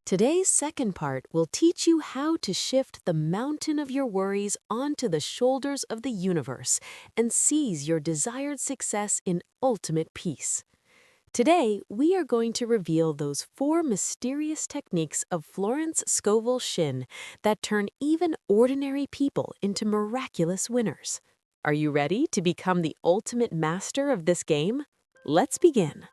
Today's second part will teach you how to shift the mountain of your worries onto the shoulders of the universe and seize your desired success in ultimate peace. Today, we are going to reveal those 4 mysterious techniques of Florence Scovel Shinn that turn even ordinary people into miraculous winners. Are you ready to become the ultimate master of this game? Let's begin.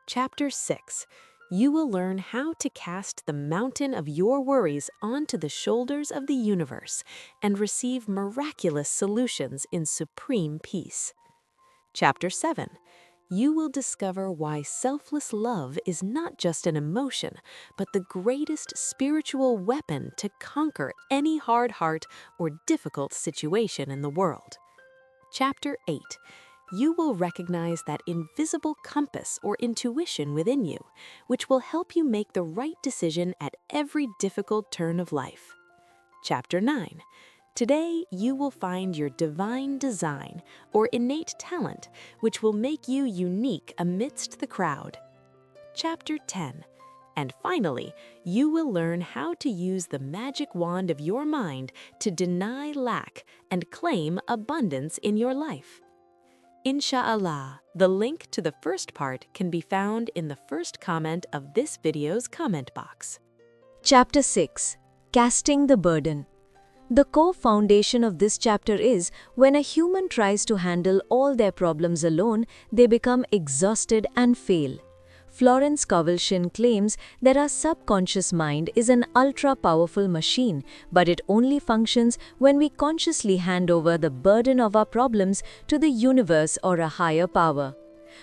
Chapter 6. You will learn how to cast the mountain of your worries onto the shoulders of the universe and receive miraculous solutions in supreme peace. Chapter 7. You will discover why selfless love is not just an emotion, but the greatest spiritual weapon to conquer any hard heart or difficult situation in the world. Chapter 8. You will recognize that invisible compass or intuition within you, which will help you make the right decision at every difficult turn of life. Chapter 9. Today, you will find your divine design or innate talent, which will make you unique amidst the crowd. Chapter 10. And finally, you will learn how to use the magic wand of your mind to deny lack and claim abundance in your life. Insha'Allah, the link to the first part can be found in the first comment of this video's comment box. Chapter 6. Casting the Burden. The core foundation of this chapter is, when a human tries to handle all their problems alone, they become exhausted and fail. Florence Scovel Shinn claims that our subconscious mind is an ultra-powerful machine, but it only functions when we consciously hand over the burden of our problems to the universe or a higher power.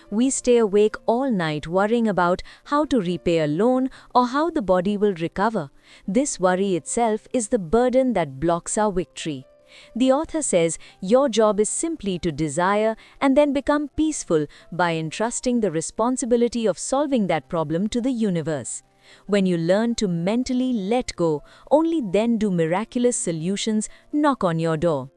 We stay awake all night worrying about how to repay a loan or how the body will recover. This worry itself is the burden that blocks our victory. The author says your job is simply to desire and then become peaceful by entrusting the responsibility of solving that problem to the universe. When you learn to mentally let go, only then do miraculous solutions knock on your door.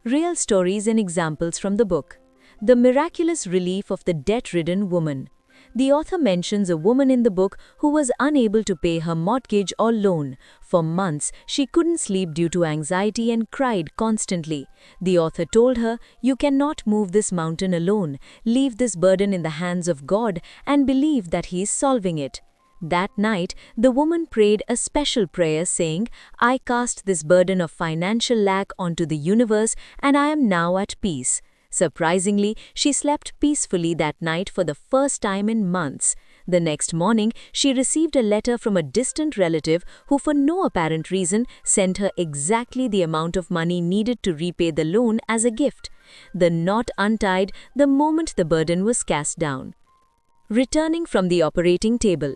Real stories and examples from the book. The miraculous relief of the debt-ridden woman. The author mentions a woman in the book who was unable to pay her mortgage or loan. For months, she couldn't sleep due to anxiety and cried constantly. The author told her, "You cannot move this mountain alone. Leave this burden in the hands of God and believe that He is solving it." That night, the woman prayed a special prayer saying, "I cast this burden of financial lack onto the universe and I am now at peace." Surprisingly, she slept peacefully that night for the first time in months. The next morning, she received a letter from a distant relative who, for no apparent reason, sent her exactly the amount of money needed to repay the loan as a gift. The knot untied the moment the burden was cast down. Returning from the operating table.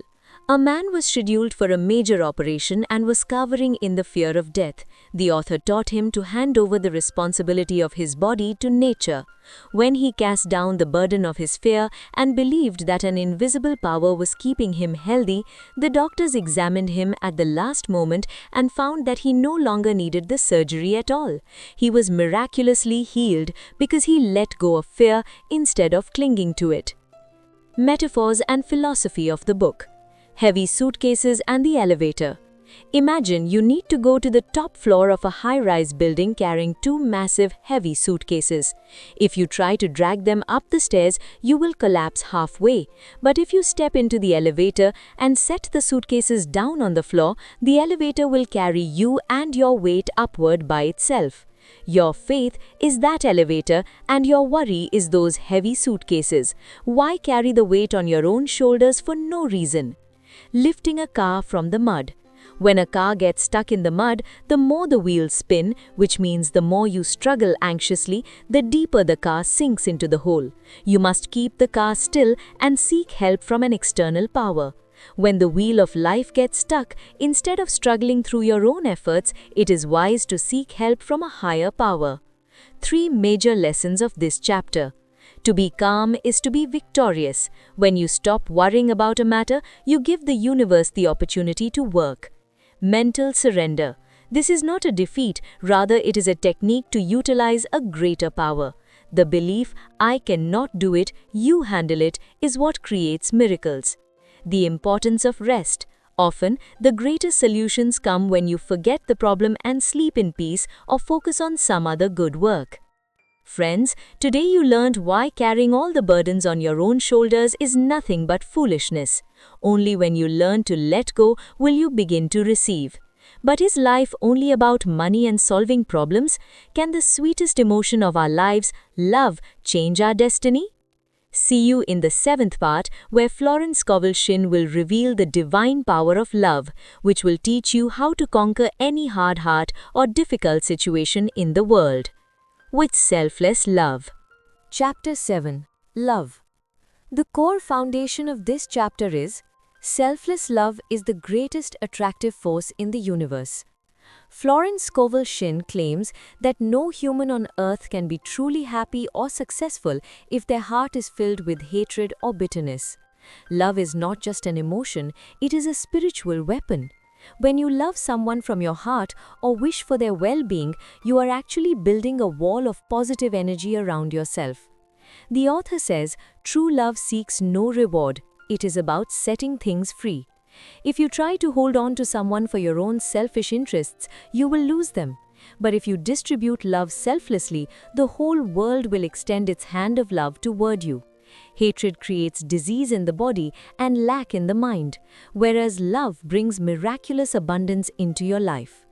A man was scheduled for a major operation and was cowering in the fear of death. The author taught him to hand over the responsibility of his body to nature. When he cast down the burden of his fear and believed that an invisible power was keeping him healthy, the doctors examined him at the last moment and found that he no longer needed the surgery at all. He was miraculously healed because he let go of fear instead of clinging to it. Metaphors and philosophy of the book. Heavy suitcases and the elevator. Imagine you need to go to the top floor of a high-rise building carrying 2 massive, heavy suitcases. If you try to drag them up the stairs, you will collapse halfway. But if you step into the elevator and set the suitcases down on the floor, the elevator will carry you and your weight upward by itself. Your faith is that elevator and your worry is those heavy suitcases. Why carry the weight on your own shoulders for no reason? Lifting a car from the mud. When a car gets stuck in the mud, the more the wheels spin, which means the more you struggle anxiously, the deeper the car sinks into the hole. You must keep the car still and seek help from an external power. When the wheel of life gets stuck, instead of struggling through your own efforts, it is wise to seek help from a higher power. 3 major lessons of this chapter. To be calm is to be victorious. When you stop worrying about a matter, you give the universe the opportunity to work. Mental surrender. This is not a defeat, rather it is a technique to utilize a greater power. The belief, "I cannot do it, you handle it," is what creates miracles. The importance of rest. Often, the greatest solutions come when you forget the problem and sleep in peace or focus on some other good work. Friends, today you learned why carrying all the burdens on your own shoulders is nothing but foolishness. Only when you learn to let go will you begin to receive. But is life only about money and solving problems? Can the sweetest emotion of our lives, love, change our destiny? See you in the 7th part, where Florence Scovel Shinn will reveal the divine power of love, which will teach you how to conquer any hard heart or difficult situation in the world. With selfless love. Chapter 7. Love. The core foundation of this chapter is selfless love is the greatest attractive force in the universe. Florence Scovel Shinn claims that no human on earth can be truly happy or successful if their heart is filled with hatred or bitterness. Love is not just an emotion, it is a spiritual weapon. When you love someone from your heart or wish for their well-being, you are actually building a wall of positive energy around yourself. The author says, true love seeks no reward, it is about setting things free. If you try to hold on to someone for your own selfish interests, you will lose them. But if you distribute love selflessly, the whole world will extend its hand of love toward you. Hatred creates disease in the body and lack in the mind, whereas love brings miraculous abundance into your life.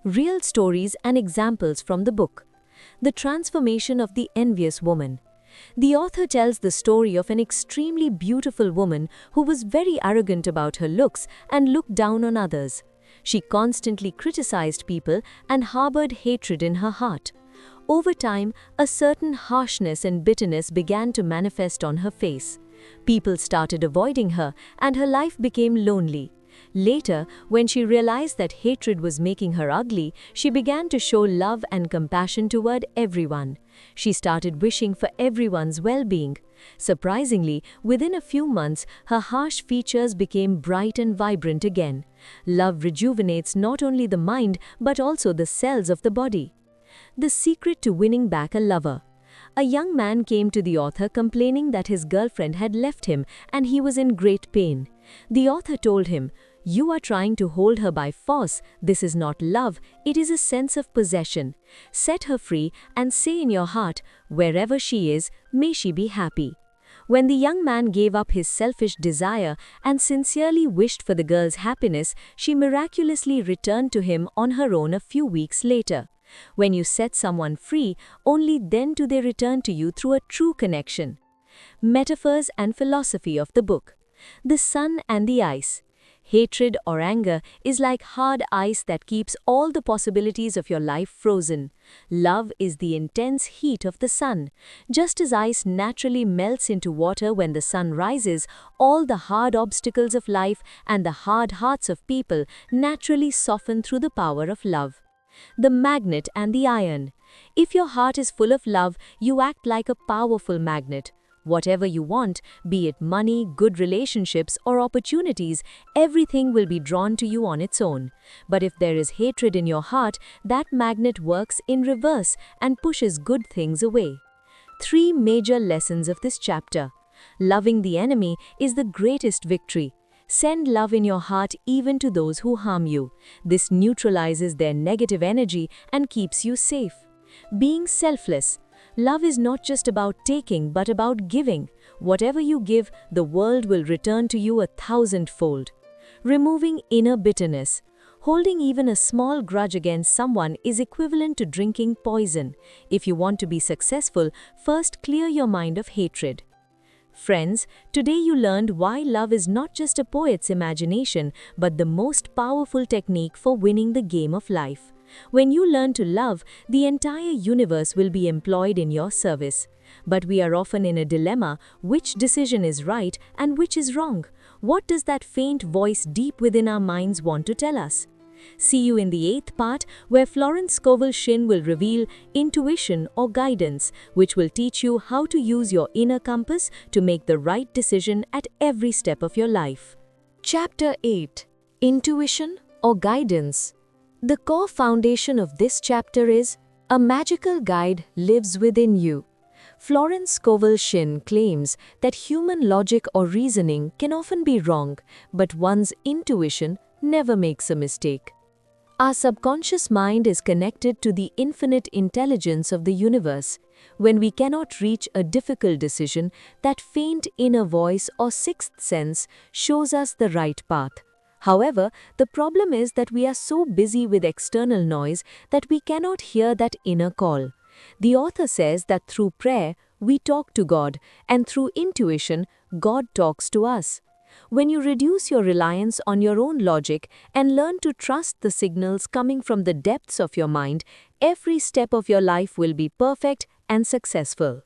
Real stories and examples from the book. The transformation of the envious woman. The author tells the story of an extremely beautiful woman who was very arrogant about her looks and looked down on others. She constantly criticized people and harbored hatred in her heart. Over time, a certain harshness and bitterness began to manifest on her face. People started avoiding her, and her life became lonely. Later, when she realized that hatred was making her ugly, she began to show love and compassion toward everyone. She started wishing for everyone's well-being. Surprisingly, within a few months, her harsh features became bright and vibrant again. Love rejuvenates not only the mind but also the cells of the body. The secret to winning back a lover. A young man came to the author complaining that his girlfriend had left him and he was in great pain. The author told him, "You are trying to hold her by force. This is not love, it is a sense of possession. Set her free and say in your heart, wherever she is, may she be happy." When the young man gave up his selfish desire and sincerely wished for the girl's happiness, she miraculously returned to him on her own a few weeks later. When you set someone free, only then do they return to you through a true connection. Metaphors and philosophy of the book. The sun and the ice. Hatred or anger is like hard ice that keeps all the possibilities of your life frozen. Love is the intense heat of the sun. Just as ice naturally melts into water when the sun rises, all the hard obstacles of life and the hard hearts of people naturally soften through the power of love. The magnet and the iron. If your heart is full of love, you act like a powerful magnet. Whatever you want, be it money, good relationships, or opportunities, everything will be drawn to you on its own. But if there is hatred in your heart, that magnet works in reverse and pushes good things away. 3 major lessons of this chapter. Loving the enemy is the greatest victory. Send love in your heart even to those who harm you. This neutralizes their negative energy and keeps you safe. Being selfless. Love is not just about taking but about giving. Whatever you give, the world will return to you 1,000-fold. Removing inner bitterness. Holding even a small grudge against someone is equivalent to drinking poison. If you want to be successful, first clear your mind of hatred. Friends, today you learned why love is not just a poet's imagination, but the most powerful technique for winning the game of life. When you learn to love, the entire universe will be employed in your service. But we are often in a dilemma: which decision is right and which is wrong? What does that faint voice deep within our minds want to tell us? See you in the 8th part, where Florence Scovel Shinn will reveal intuition or guidance, which will teach you how to use your inner compass to make the right decision at every step of your life. Chapter 8. Intuition or Guidance. The core foundation of this chapter is, a magical guide lives within you. Florence Scovel Shinn claims that human logic or reasoning can often be wrong, but one's intuition never makes a mistake. Our subconscious mind is connected to the infinite intelligence of the universe. When we cannot reach a difficult decision, that faint inner voice or sixth sense shows us the right path. However, the problem is that we are so busy with external noise that we cannot hear that inner call. The author says that through prayer, we talk to God, and through intuition, God talks to us. When you reduce your reliance on your own logic and learn to trust the signals coming from the depths of your mind, every step of your life will be perfect and successful.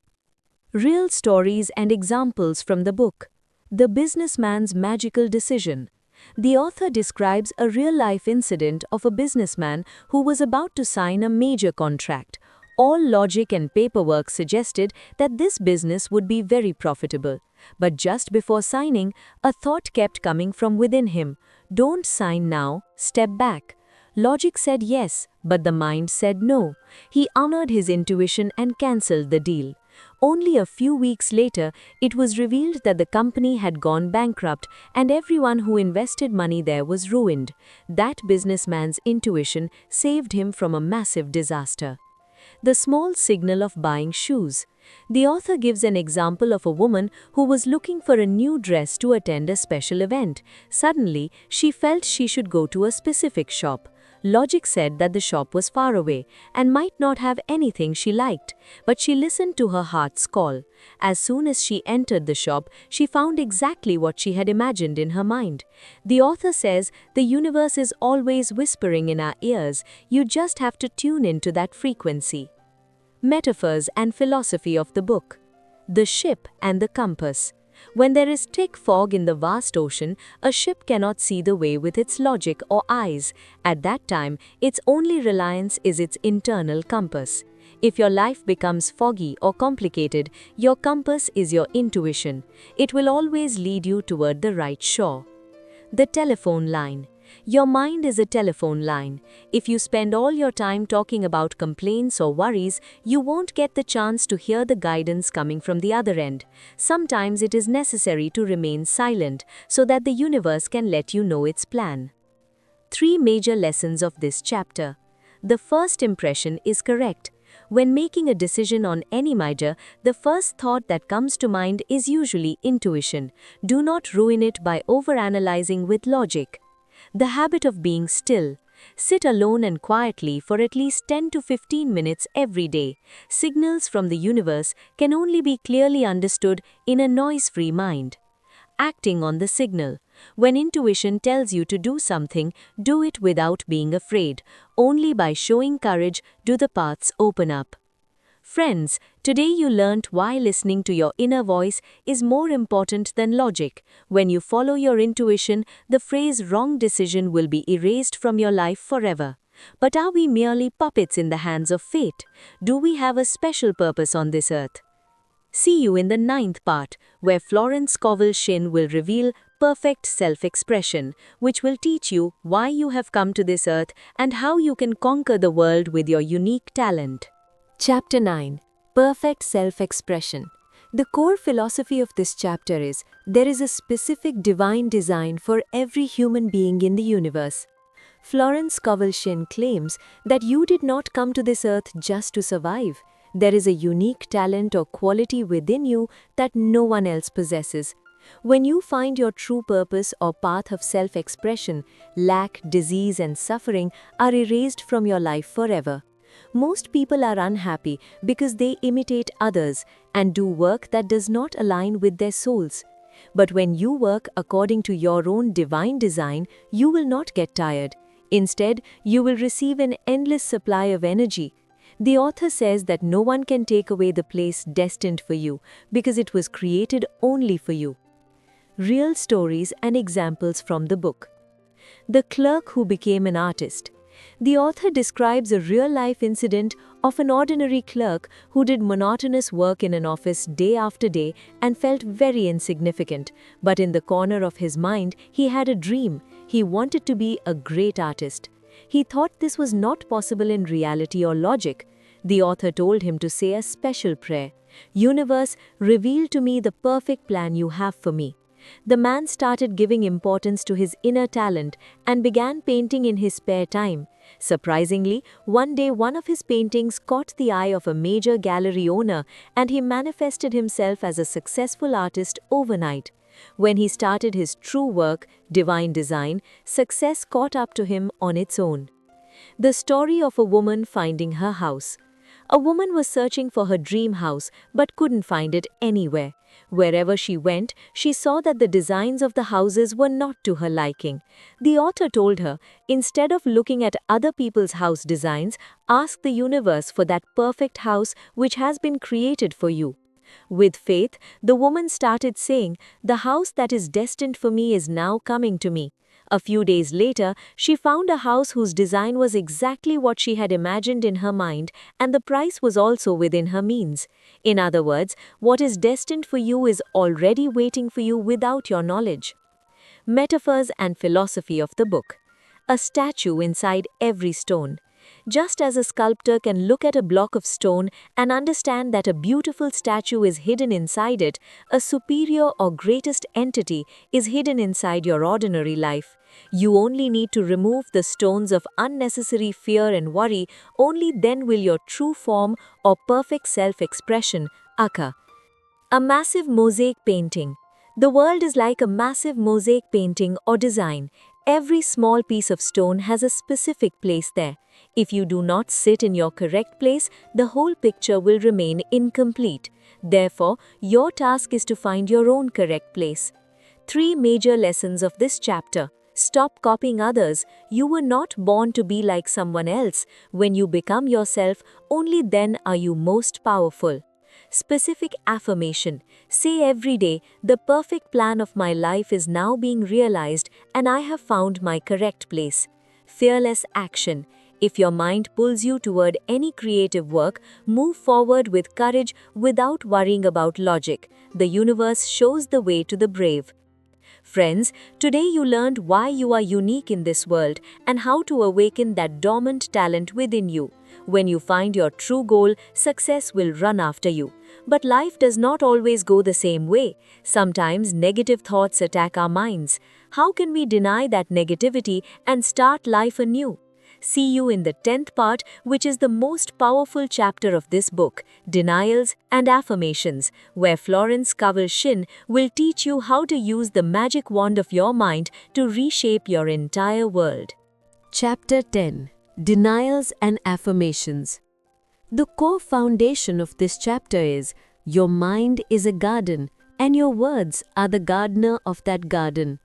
Real stories and examples from the book. The Businessman's Magical Decision. The author describes a real-life incident of a businessman who was about to sign a major contract. All logic and paperwork suggested that this business would be very profitable. But just before signing, a thought kept coming from within him. Don't sign now, step back. Logic said yes, but the mind said no. He honored his intuition and cancelled the deal. Only a few weeks later, it was revealed that the company had gone bankrupt and everyone who invested money there was ruined. That businessman's intuition saved him from a massive disaster. The small signal of buying shoes. The author gives an example of a woman who was looking for a new dress to attend a special event. Suddenly, she felt she should go to a specific shop. Logic said that the shop was far away and might not have anything she liked, but she listened to her heart's call. As soon as she entered the shop, she found exactly what she had imagined in her mind. The author says the universe is always whispering in our ears, you just have to tune into that frequency. Metaphors and philosophy of the book. The ship and the compass. When there is thick fog in the vast ocean, a ship cannot see the way with its logic or eyes. At that time, its only reliance is its internal compass. If your life becomes foggy or complicated, your compass is your intuition. It will always lead you toward the right shore. The telephone line. Your mind is a telephone line. If you spend all your time talking about complaints or worries, you won't get the chance to hear the guidance coming from the other end. Sometimes it is necessary to remain silent so that the universe can let you know its plan. 3 major lessons of this chapter. The first impression is correct. When making a decision on any matter, the first thought that comes to mind is usually intuition. Do not ruin it by overanalyzing with logic. The habit of being still. Sit alone and quietly for at least 10 to 15 minutes every day. Signals from the universe can only be clearly understood in a noise-free mind. Acting on the signal. When intuition tells you to do something, do it without being afraid. Only by showing courage do the paths open up. Friends, today you learned why listening to your inner voice is more important than logic. When you follow your intuition, the phrase wrong decision will be erased from your life forever. But are we merely puppets in the hands of fate? Do we have a special purpose on this earth? See you in the 9th part, where Florence Scovel Shinn will reveal perfect self-expression, which will teach you why you have come to this earth and how you can conquer the world with your unique talent. Chapter 9. Perfect Self-Expression. The core philosophy of this chapter is, there is a specific divine design for every human being in the universe. Florence Scovel Shinn claims that you did not come to this earth just to survive. There is a unique talent or quality within you that no one else possesses. When you find your true purpose or path of self-expression, lack, disease, and suffering are erased from your life forever. Most people are unhappy because they imitate others and do work that does not align with their souls. But when you work according to your own divine design, you will not get tired. Instead, you will receive an endless supply of energy. The author says that no one can take away the place destined for you because it was created only for you. Real stories and examples from the book. The clerk who became an artist. The author describes a real-life incident of an ordinary clerk who did monotonous work in an office day after day and felt very insignificant. But in the corner of his mind, he had a dream. He wanted to be a great artist. He thought this was not possible in reality or logic. The author told him to say a special prayer. Universe, reveal to me the perfect plan you have for me. The man started giving importance to his inner talent and began painting in his spare time. Surprisingly, one day one of his paintings caught the eye of a major gallery owner and he manifested himself as a successful artist overnight. When he started his true work, divine design, success caught up to him on its own. The story of a woman finding her house. A woman was searching for her dream house but couldn't find it anywhere. Wherever she went, she saw that the designs of the houses were not to her liking. The author told her, instead of looking at other people's house designs, ask the universe for that perfect house which has been created for you. With faith, the woman started saying, "The house that is destined for me is now coming to me." A few days later, she found a house whose design was exactly what she had imagined in her mind, and the price was also within her means. In other words, what is destined for you is already waiting for you without your knowledge. Metaphors and philosophy of the book. A statue inside every stone. Just as a sculptor can look at a block of stone and understand that a beautiful statue is hidden inside it, a superior or greatest entity is hidden inside your ordinary life. You only need to remove the stones of unnecessary fear and worry, only then will your true form or perfect self-expression occur. A massive mosaic painting. The world is like a massive mosaic painting or design. Every small piece of stone has a specific place there. If you do not sit in your correct place, the whole picture will remain incomplete. Therefore, your task is to find your own correct place. 3 major lessons of this chapter. Stop copying others. You were not born to be like someone else. When you become yourself, only then are you most powerful. Specific affirmation. Say every day, the perfect plan of my life is now being realized and I have found my correct place. Fearless action. If your mind pulls you toward any creative work, move forward with courage without worrying about logic. The universe shows the way to the brave. Friends, today you learned why you are unique in this world and how to awaken that dormant talent within you. When you find your true goal, success will run after you. But life does not always go the same way. Sometimes negative thoughts attack our minds. How can we deny that negativity and start life anew? See you in the 10th part, which is the most powerful chapter of this book, Denials and Affirmations, where Florence Scovel Shinn will teach you how to use the magic wand of your mind to reshape your entire world. Chapter 10. Denials and Affirmations. The core foundation of this chapter is, your mind is a garden, and your words are the gardener of that garden.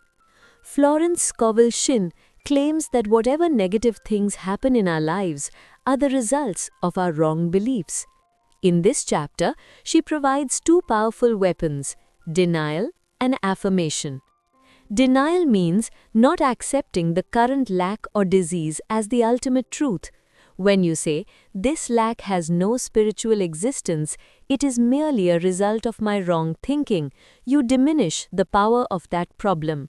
Florence Scovel Shinn claims that whatever negative things happen in our lives are the results of our wrong beliefs. In this chapter, she provides 2 powerful weapons, denial and affirmation. Denial means not accepting the current lack or disease as the ultimate truth. When you say, "This lack has no spiritual existence, it is merely a result of my wrong thinking," you diminish the power of that problem.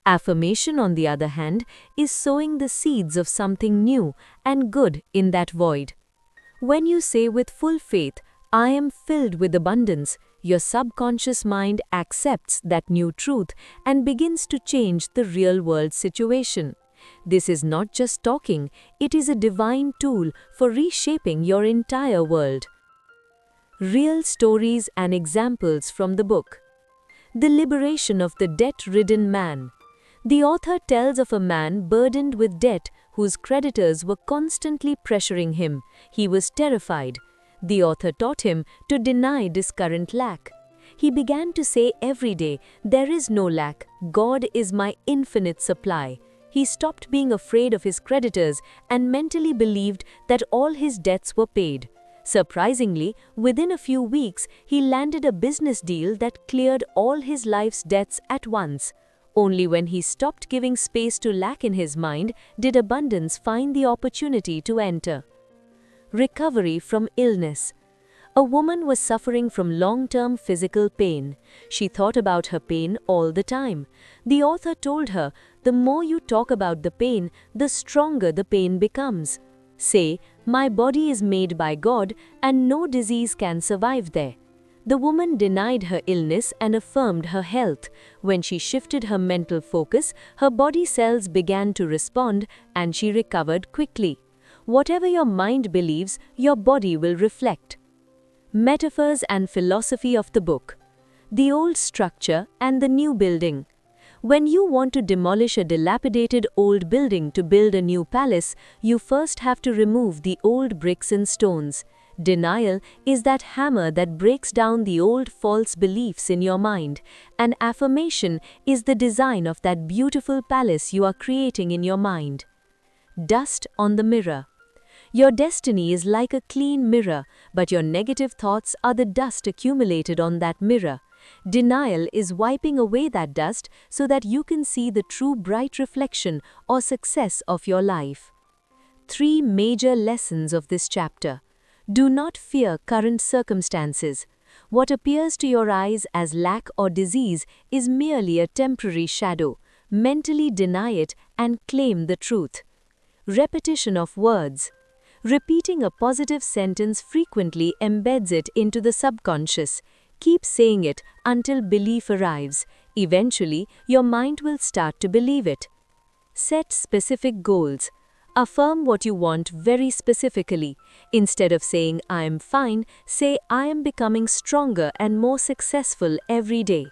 Affirmation, on the other hand, is sowing the seeds of something new and good in that void. When you say with full faith, "I am filled with abundance," your subconscious mind accepts that new truth and begins to change the real-world situation. This is not just talking, it is a divine tool for reshaping your entire world. Real stories and examples from the book. The liberation of the debt-ridden man. The author tells of a man burdened with debt whose creditors were constantly pressuring him. He was terrified. The author taught him to deny this current lack. He began to say every day, "There is no lack. God is my infinite supply." He stopped being afraid of his creditors and mentally believed that all his debts were paid. Surprisingly, within a few weeks, he landed a business deal that cleared all his life's debts at once. Only when he stopped giving space to lack in his mind did abundance find the opportunity to enter. Recovery from illness. A woman was suffering from long-term physical pain. She thought about her pain all the time. The author told her, "The more you talk about the pain, the stronger the pain becomes." Say, My body is made by God and no disease can survive there. The woman denied her illness and affirmed her health. When she shifted her mental focus, her body cells began to respond and she recovered quickly. Whatever your mind believes, your body will reflect. Metaphors and philosophy of the book. The old structure and the new building. When you want to demolish a dilapidated old building to build a new palace, you first have to remove the old bricks and stones. Denial is that hammer that breaks down the old false beliefs in your mind, and affirmation is the design of that beautiful palace you are creating in your mind. Dust on the mirror. Your destiny is like a clean mirror, but your negative thoughts are the dust accumulated on that mirror. Denial is wiping away that dust so that you can see the true bright reflection or success of your life. 3 major lessons of this chapter. Do not fear current circumstances. What appears to your eyes as lack or disease is merely a temporary shadow. Mentally deny it and claim the truth. Repetition of words. Repeating a positive sentence frequently embeds it into the subconscious. Keep saying it until belief arrives. Eventually, your mind will start to believe it. Set specific goals. Affirm what you want very specifically. Instead of saying, I am fine, say, I am becoming stronger and more successful every day.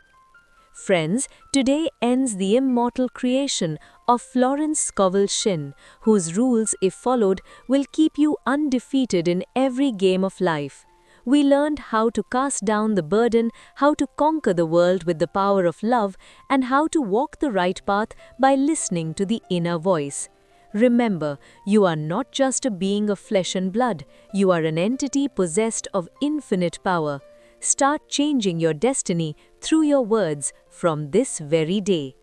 Friends, today ends the immortal creation of Florence Scovel Shinn, whose rules, if followed, will keep you undefeated in every game of life. We learned how to cast down the burden, how to conquer the world with the power of love, and how to walk the right path by listening to the inner voice. Remember, you are not just a being of flesh and blood, you are an entity possessed of infinite power. Start changing your destiny through your words from this very day.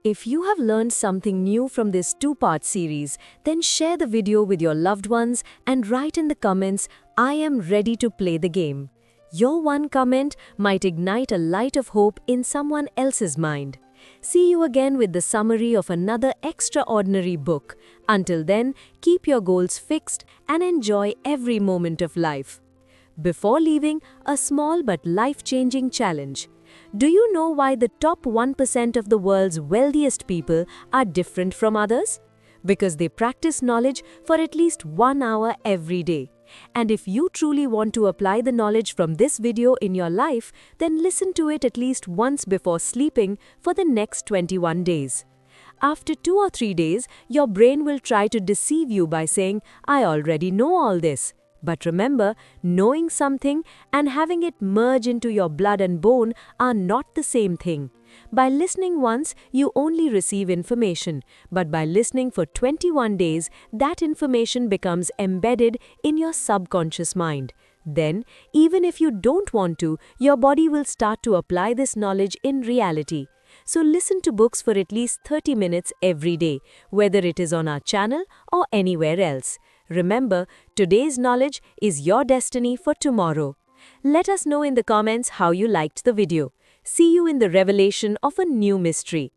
If you have learned something new from this 2-part series, then share the video with your loved ones and write in the comments, I am ready to play the game. Your one comment might ignite a light of hope in someone else's mind. See you again with the summary of another extraordinary book. Until then, keep your goals fixed and enjoy every moment of life. Before leaving, a small but life-changing challenge. Do you know why the top 1% of the world's wealthiest people are different from others? Because they practice knowledge for at least 1 hour every day. And if you truly want to apply the knowledge from this video in your life, then listen to it at least once before sleeping for the next 21 days. After 2 or 3 days, your brain will try to deceive you by saying, I already know all this. But remember, knowing something and having it merge into your blood and bone are not the same thing. By listening once, you only receive information, but by listening for 21 days, that information becomes embedded in your subconscious mind. Then, even if you don't want to, your body will start to apply this knowledge in reality. So listen to books for at least 30 minutes every day, whether it is on our channel or anywhere else. Remember, today's knowledge is your destiny for tomorrow. Let us know in the comments how you liked the video. See you in the revelation of a new mystery.